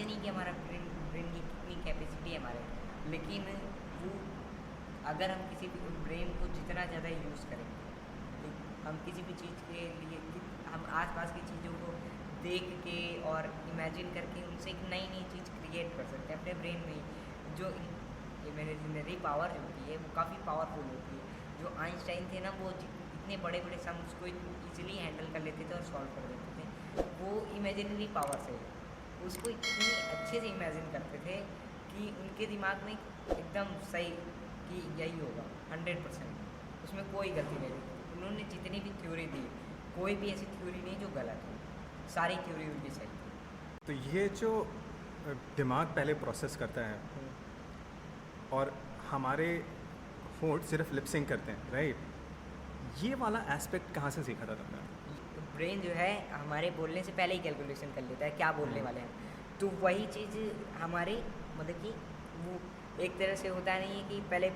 जानते नहीं कि हमारा ब्रेन की कितनी कैपेसिटी है हमारे, लेकिन वो अगर हम किसी भी ब्रेन को जितना ज़्यादा यूज़ करेंगे, हम किसी भी चीज़ के लिए हम आसपास की चीज़ों को देख के और इमेजिन करके उनसे एक नई नई चीज़ क्रिएट कर सकते हैं अपने ब्रेन में। जो इमेजिनरी पावर जो होती है वो काफ़ी पावरफुल होती है। जो आइंस्टाइन थे ना, वो इतने बड़े बड़े सम्स को इजीली हैंडल कर लेते थे और सॉल्व कर देते थे, वो इमेजिनरी पावर से उसको इतनी अच्छे से इमेजिन करते थे कि उनके दिमाग में एकदम सही कि यही होगा 100%, उसमें कोई गलती नहीं थी। उन्होंने जितनी भी थ्योरी दी, कोई भी ऐसी थ्योरी नहीं जो गलत हो, सारी थ्योरी उनकी सही थी। तो ये जो दिमाग पहले प्रोसेस करता है और हमारे होंठ सिर्फ लिपसिंग करते हैं, राइट, ये वाला एस्पेक्ट कहाँ से सीखा था तुमने? ब्रेन जो है हमारे बोलने से पहले ही कैलकुलेशन कर लेता है क्या बोलने वाले हैं, तो वही चीज़ हमारे मतलब कि वो एक तरह से होता नहीं है कि पहले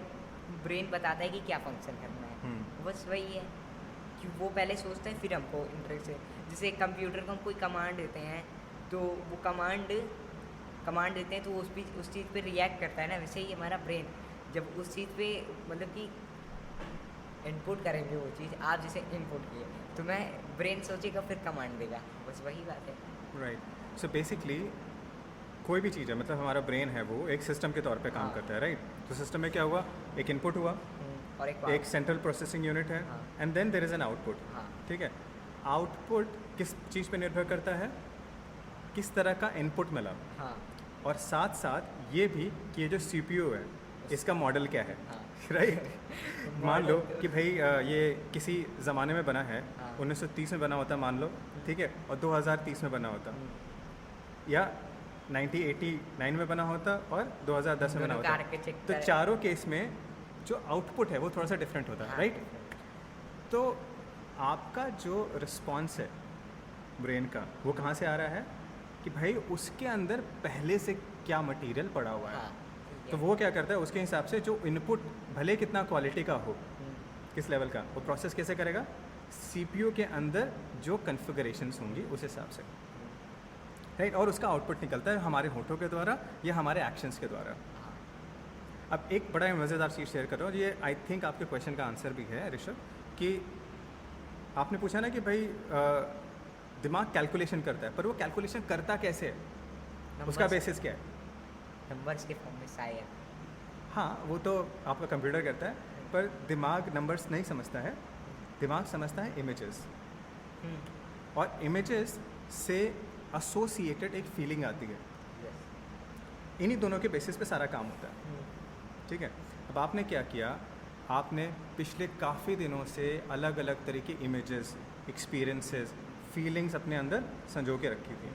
ब्रेन बताता है कि क्या फंक्शन करना है, बस वही है कि वो पहले सोचते हैं फिर हमको इंटरेस्ट है। जैसे कंप्यूटर को हम कोई कमांड देते हैं तो वो कमांड देते हैं तो उस चीज़ पे रिएक्ट करता है ना, वैसे ही हमारा ब्रेन जब उस चीज़ पे मतलब कि इनपुट करेंगे वो चीज़, आप जैसे इनपुट किए तो मैं ब्रेन सोचेगा फिर कमांड देगा, बस वही बात है। राइट, सो बेसिकली कोई भी चीज़ है, मतलब हमारा ब्रेन है वो एक सिस्टम के तौर पे काम करता है, राइट। तो सिस्टम में क्या हुआ, एक इनपुट हुआ और एक सेंट्रल प्रोसेसिंग यूनिट है, and then there is an output. ठीक है, आउटपुट किस चीज़ पे निर्भर करता है, किस तरह का इनपुट मिला, और साथ साथ ये भी कि ये जो CPU है इसका मॉडल क्या है, राइट। मान लो कि भाई ये किसी ज़माने में बना है, 1930 में बना होता मान लो, ठीक है, और 2030 में बना होता, या 1989 में बना होता और 2010 में बना होता, तो चारों केस में जो आउटपुट है वो थोड़ा सा डिफरेंट होता है, राइट। तो आपका जो रिस्पॉन्स है ब्रेन का वो कहाँ से आ रहा है कि भाई उसके अंदर पहले से क्या मटेरियल पड़ा हुआ है, तो वो क्या करता है उसके हिसाब से जो इनपुट भले कितना क्वालिटी का हो, किस लेवल का, वो प्रोसेस कैसे करेगा, CPU के अंदर जो कन्फिगरेशंस होंगी उस हिसाब से, राइट, और उसका आउटपुट निकलता है हमारे होठों के द्वारा या हमारे एक्शंस के द्वारा। अब एक बड़ा मज़ेदार चीज़ शेयर कर रहा हूँ, ये आई थिंक आपके क्वेश्चन का आंसर भी है ऋषभ, कि आपने पूछा ना कि भाई दिमाग कैलकुलेशन करता है, पर वो कैलकुलेशन करता कैसे है, उसका बेसिस क्या है, नंबर्स के फॉर्म में शायद। हाँ, वो तो आपका कंप्यूटर करता है, पर दिमाग नंबर्स नहीं समझता है, दिमाग समझता है इमेजेस, और इमेजेस से एसोसिएटेड एक फीलिंग आती है, इन्हीं दोनों के बेसिस पे सारा काम होता है। ठीक है, अब आपने क्या किया, आपने पिछले काफ़ी दिनों से अलग अलग तरह के इमेजेस, एक्सपीरियंसेस, फीलिंग्स अपने अंदर संजो के रखी थी।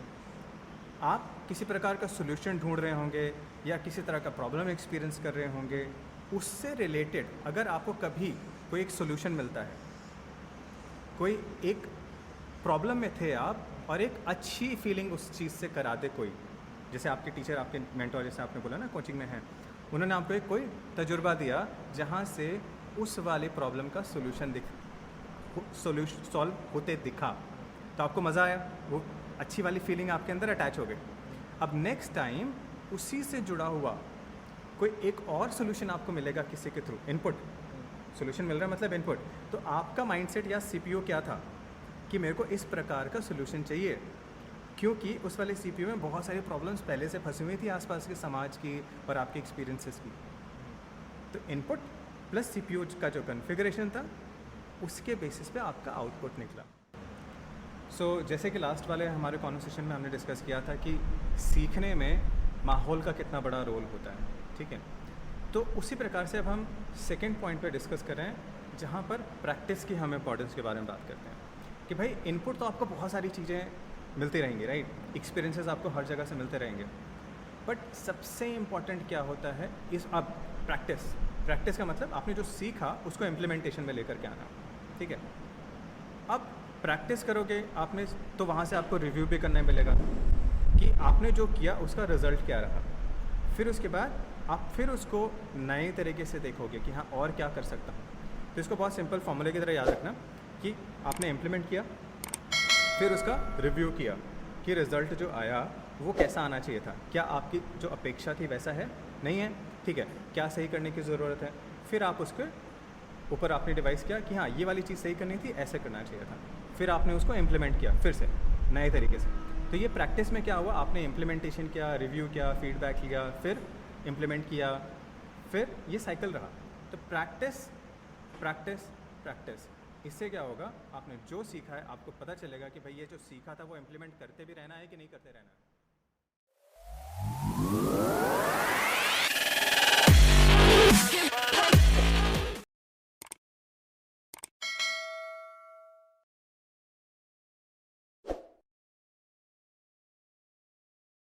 आप किसी प्रकार का सोल्यूशन ढूंढ रहे होंगे या किसी तरह का प्रॉब्लम एक्सपीरियंस कर रहे होंगे, उससे रिलेटेड अगर आपको कभी कोई एक सोल्यूशन मिलता है, कोई एक प्रॉब्लम में थे आप और एक अच्छी फीलिंग उस चीज़ से करा दे कोई, जैसे आपके टीचर, आपके मेंटोर, जैसे आपने बोला ना कोचिंग में है, उन्होंने आपको एक कोई तजुर्बा दिया जहाँ से उस वाले प्रॉब्लम का सोल्यूशन सॉल्व होते दिखा, तो आपको मज़ा आया, वो अच्छी वाली फीलिंग आपके अंदर अटैच हो गई। अब नेक्स्ट टाइम उसी से जुड़ा हुआ कोई एक और सोल्यूशन आपको मिलेगा किसी के थ्रू, इनपुट, सोल्यूशन मिल रहा है मतलब इनपुट, तो आपका माइंडसेट या CPU क्या था कि मेरे को इस प्रकार का सोल्यूशन चाहिए, क्योंकि उस वाले CPU में बहुत सारी प्रॉब्लम्स पहले से फंसी हुई थी आसपास के समाज की और आपके एक्सपीरियंसेस की। तो इनपुट प्लस CPU का जो कॉन्फ़िगरेशन था उसके बेसिस पे आपका आउटपुट निकला। जैसे कि लास्ट वाले हमारे कॉन्वर्सेशन में हमने डिस्कस किया था कि सीखने में माहौल का कितना बड़ा रोल होता है, ठीक है, तो उसी प्रकार से अब हम सेकेंड पॉइंट पे डिस्कस कर रहे हैं जहाँ पर प्रैक्टिस की हम इम्पोर्टेंस के बारे में बात करते हैं कि भाई इनपुट तो आपको बहुत सारी चीज़ें मिलती रहेंगी, राइट, एक्सपीरियंसेस आपको हर जगह से मिलते रहेंगे, बट सबसे इम्पॉर्टेंट क्या होता है इस अब प्रैक्टिस का मतलब आपने जो सीखा उसको इम्प्लीमेंटेशन में लेकर के आना, ठीक है। अब प्रैक्टिस करोगे आपने तो वहाँ से आपको रिव्यू भी करने मिलेगा कि आपने जो किया उसका रिज़ल्ट क्या रहा, फिर उसके बाद आप फिर उसको नए तरीके से देखोगे कि हाँ और क्या कर सकता हूँ। तो इसको बहुत सिंपल फॉर्मूले की तरह याद रखना कि आपने इम्प्लीमेंट किया, फिर उसका रिव्यू किया कि रिज़ल्ट जो आया वो कैसा आना चाहिए था, क्या आपकी जो अपेक्षा थी वैसा है, नहीं है, ठीक है, क्या सही करने की ज़रूरत है, फिर आप उसके ऊपर आपने डिवाइस किया कि हाँ ये वाली चीज़ सही करनी थी, ऐसे करना चाहिए था, फिर आपने उसको इम्प्लीमेंट किया फिर से नए तरीके से। तो ये प्रैक्टिस में क्या हुआ, आपने इम्प्लीमेंटेशन किया, रिव्यू किया, फीडबैक लिया, फिर इम्प्लीमेंट किया, फिर ये साइकिल रहा। तो प्रैक्टिस प्रैक्टिस प्रैक्टिस, इससे क्या होगा, आपने जो सीखा है आपको पता चलेगा कि भाई ये जो सीखा था वो इम्प्लीमेंट करते भी रहना है कि नहीं करते रहना है।